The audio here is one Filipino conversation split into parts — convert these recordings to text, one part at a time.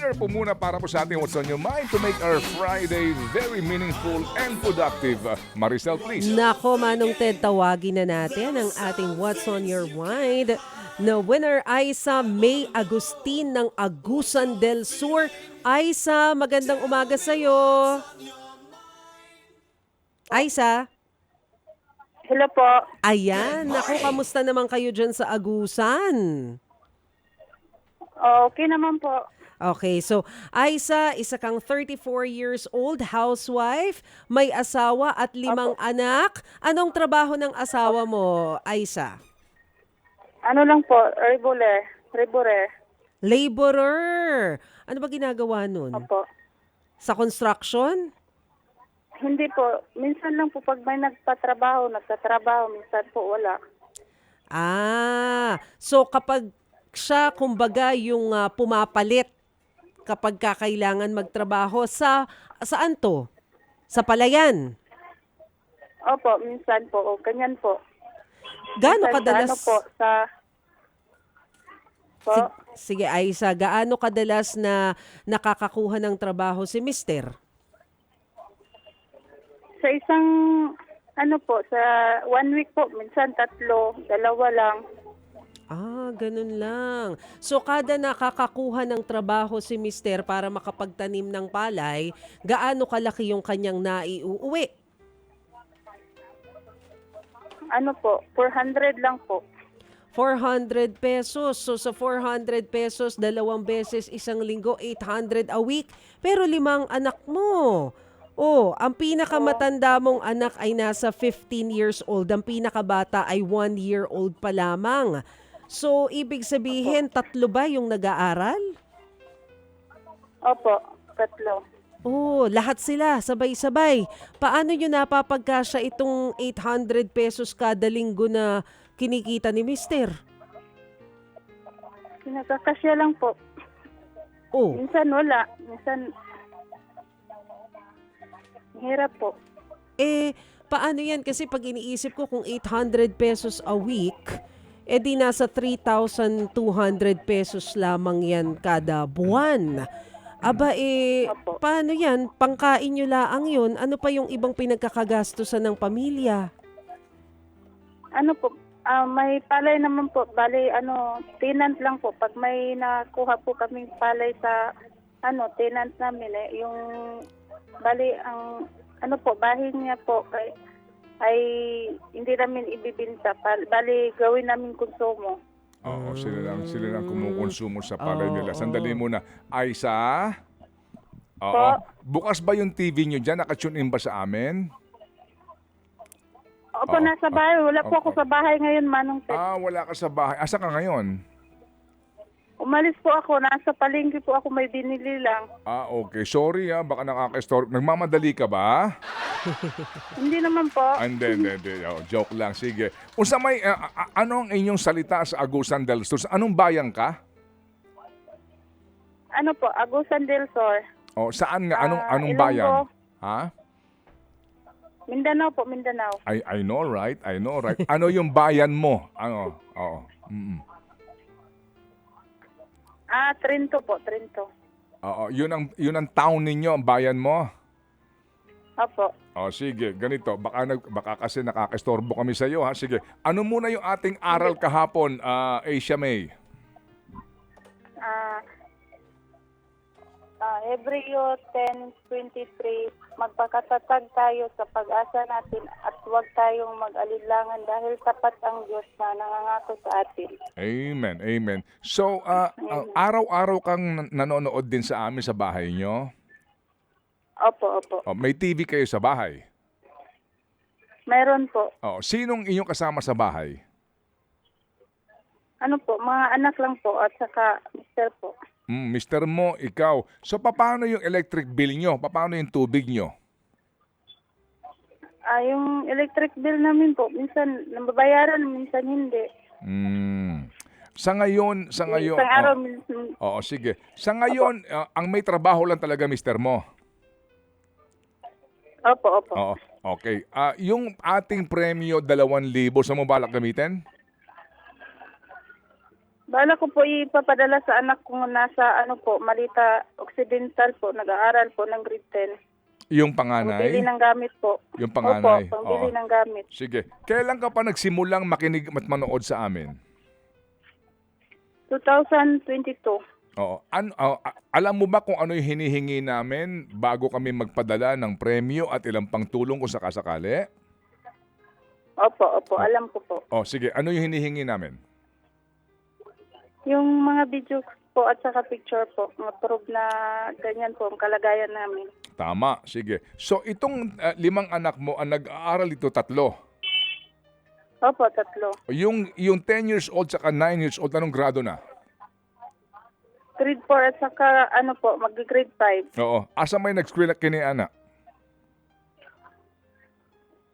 winner po muna para po sa ating What's on Your Mind to make our Friday very meaningful and productive. Maricel, please. Nako, Manong Ted, tawagin na natin ang ating What's on Your Mind na winner Aisa May Agustin ng Agusan del Sur. Aisa, magandang umaga sa'yo. Aisa? Hello po. Ayan, naku, kamusta naman kayo dyan sa Agusan? Okay naman po. Okay, so Aisa, isa kang 34 years old, housewife, may asawa at 5 anak. Anong trabaho ng asawa mo, Aisa? Ano lang po, Rebore. Laborer. Ano ba ginagawa nun? Opo. Sa construction? Hindi po, minsan lang po pag may nagtatrabaho, minsan po wala. So kapag siya, kumbaga, yung pumapalit kapag kakailangan magtrabaho, saan to? Sa palayan? Opo, minsan po, ganyan po. Gaano Minsan kadalas? Sa ano po, po, Sige, Aisa, gaano kadalas na nakakakuha ng trabaho si Mister? sa isang, sa 1 week po, minsan 3, 2 lang. Ganun lang. So kada nakakakuha ng trabaho si Mister para makapagtanim ng palay, gaano kalaki yung kanyang naiuuwi? 400 lang po. 400 pesos. So sa 400 pesos, 2 beses isang linggo, 800 a week. Pero 5 anak mo. Ang pinakamatanda mong anak ay nasa 15 years old. Ang pinakabata ay 1 year old pa lamang. So, ibig sabihin, 3 ba yung nag-aaral? Opo, 3. Lahat sila, sabay-sabay. Paano nyo napapagkasya itong 800 pesos kada linggo na kinikita ni Mister? Pinagkakasya lang po. Minsan wala, minsan hirap po. Paano yan? Kasi pag iniisip ko kung 800 pesos a week, di nasa 3,200 pesos lamang yan kada buwan. Opo. Paano yan? Pangkain nyo laang yun. Ano pa yung ibang pinagkakagastusan ng pamilya? May palay naman po. Bali, tenant lang po. Pag may nakuha po kaming palay sa, tenant namin, yung, bali, ang, bahay niya po, ay hindi namin ibibinta. Bali, gawin namin konsumo. Oo, sila lang kumukonsumo sa palay nila. Sandali muna. Aisa? Oo. Bukas ba yung TV nyo dyan? Nakatune in ba sa amin? Opo, nasa bahay. Wala po ako sa bahay ngayon, Manong Ted. Wala ka sa bahay. Asa ka ngayon? Umalis po ako. Nasa palengke po ako. May binili lang. Okay. Sorry baka nakaka-store. Nagmamadali ka ba? Hindi naman po. Hindi. Joke lang. Sige. Unsa may, ano ang inyong salita sa Agusan del Sur? Anong bayan ka? Agusan del Sur. Saan nga? Anong Ilonggo. bayan? Ha? Mindanao po, Mindanao. I know, right? Ano yung bayan mo? Oo. Trinto po, Trinto. Oo, yun ang town ninyo, ang bayan mo. Opo. Sige, ganito. Baka kasi nakakastorbo kami sa iyo, ha? Sige. Ano muna yung ating aral kahapon, Asia May? Hebreo 10:23, magpakatatag tayo sa pag-asa natin at huwag tayong mag-alinlangan dahil tapat ang Diyos na nangangako sa atin. Amen. So, araw-araw kang nanonood din sa amin sa bahay nyo? Opo. May TV kayo sa bahay? Meron po. Sinong inyong kasama sa bahay? Mga anak lang po at saka mister po. Mister mo, ikaw. So, paano yung electric bill nyo? Paano yung tubig nyo? Yung electric bill namin po, minsan nababayaran, minsan hindi. Sa ngayon, Isang araw, minsan. sige. Sa ngayon, ang may trabaho lang talaga mister mo? Opo. Okay. Yung ating premyo 2,000, saan mo balak gamitin? Bala ko po ipapadala sa anak ko nasa Malita Occidental po, nag-aaral po ng grade 10. Yung Pambili panganay? ng gamit po. Yung panganay? Opo, pambili Oo. ng gamit. Sige. Kailan ka pa nagsimulang makinig at manood sa amin? 2022. Oo. Alam mo ba kung ano yung hinihingi namin bago kami magpadala ng premyo at ilang pang tulong kung sakasakali? Opo, alam ko po. Oh, sige. Ano yung hinihingi namin? Yung mga video po at saka picture po, proof na ganyan po ang kalagayan namin. Tama. Sige. So, itong 5 anak mo, ang nag-aaral ito 3. Opo, 3. Yung 10 years old saka 9 years old, anong grado na? Grade 4 at saka mag-grade 5. Oo. Asa may nag-skwela kini ana?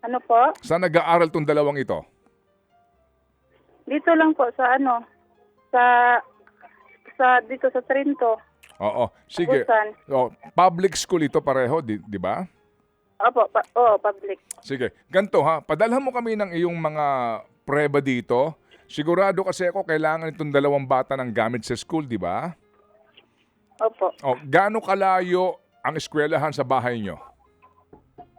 Ano po? Saan nag-aaral tong dalawang ito? Dito lang po sa dito sa Trinto. Oo. Sige. Busan. Oh, public school ito pareho, di ba? Opo, public. Sige. Ganto ha. Padalhan mo kami ng iyong mga preba dito. Sigurado kasi ako kailangan itong dalawang bata ng gamit sa school, di ba? Opo. Oh, gaano kalayo ang eskwelahan sa bahay nyo?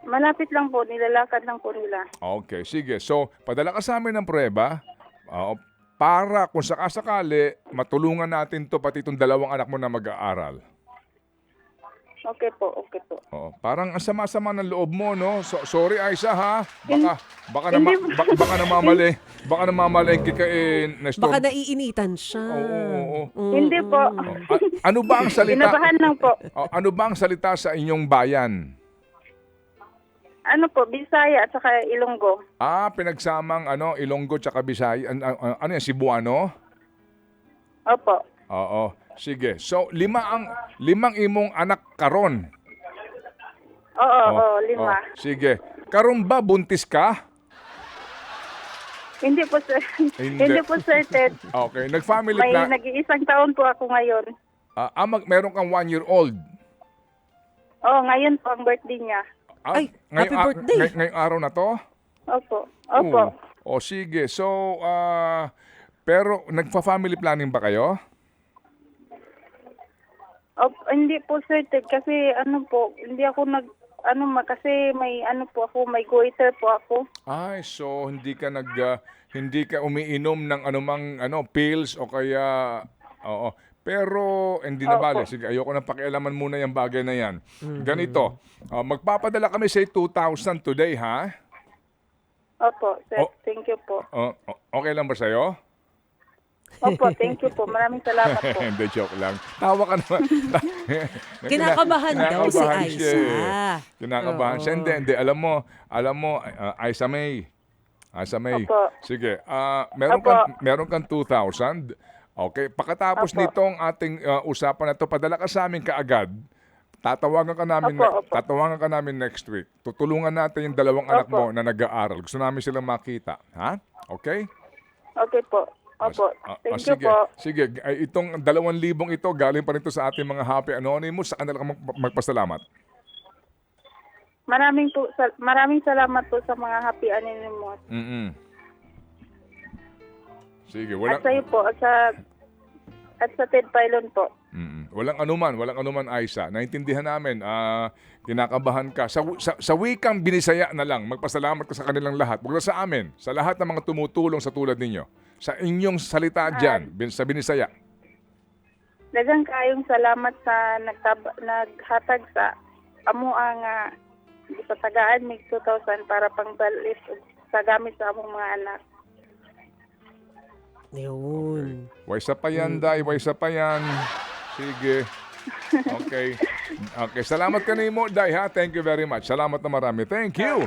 Malapit lang po, nilalakad lang po nila. Okay, sige. So, padala ka sa amin ng prueba para kung sakasakali, matulungan natin to pati itong dalawang anak mo na mag-aaral. Okay po. Oo, parang ang sama-sama ng loob mo, no? Sorry, Aisa, ha? Baka namamali. Baka namamali ka Nestor. Baka naiinitan siya. Oo. Hindi po. Ano ba ang salita? Inabahan lang po. Ano ba ang salita sa inyong bayan? Bisaya at saka Ilonggo. Pinagsamang Ilonggo tsaka Bisaya. Ano yan, Cebuano? Opo. Oo. Sige. So, 5 imong anak karon. Oo, 5. Sige. Karon ba buntis ka? Hindi po, sir. Hindi. Hindi po, sir, Ted. Okay. Nag-family May plan. nag-iisang taon po ako ngayon. Meron kang 1-year-old. Oo, ngayon po ang birthday niya. Ay, happy birthday. Ngayong araw na to? Opo. O sige. So, pero nagpa-family planning ba kayo? Hindi po, sir, Ted. Kasi hindi ako kasi may may goiter po ako. Ay, so hindi ka hindi ka umiinom ng anumang pills o kaya pero hindi na bale. Sige, ayoko nang pakialaman muna yung bagay na yan. Ganito, magpapadala kami sa 2,000 today, ha? Opo, sir. Thank you po. Okay lang ba sa'yo? Opo, thank you po. Maraming salamat po. Hindi, joke lang. Tawa ka naman. Kinakabahan daw si Kinakabahan siya Aisa. eh. Kinakabahan siya. Hindi. Alam mo, Aisa May. Opo. Sige. Opo. Meron kang 2,000. Okay. Pakatapos Opo. nitong ating usapan na to, padala ka sa amin kaagad. Tatawagan ka namin next week. Tutulungan natin yung dalawang anak mo na nag-aaral. Gusto namin silang makita. Ha? Okay? Okay po. Opo. Thank you sige, po. Sige, itong 2,000 ito, galing pa rin to sa ating mga Happy Anonymous. Sa kanila ka magpasalamat. Maraming salamat po sa mga Happy Anonymous. Sige, At sa iyo po, at sa Ted Pylon po. Walang anuman, Aisa. Naintindihan namin, kinakabahan ka. Sa wikang Binisaya na lang, magpasalamat ka sa kanilang lahat. Huwag na sa amin, sa lahat ng mga tumutulong sa tulad ninyo. Sa inyong salita dyan, sa Binisaya. Daghang kaayong salamat sa naghatag sa amo ang ipatagaan mig 2,000 para pangbalis sa gamit sa among mga anak. Yun. Waysa pa yan, Day. Waysa pa yan. Sige. Okay. Okay. Salamat kanimo, Day, ha? Thank you very much. Salamat na marami. Thank you.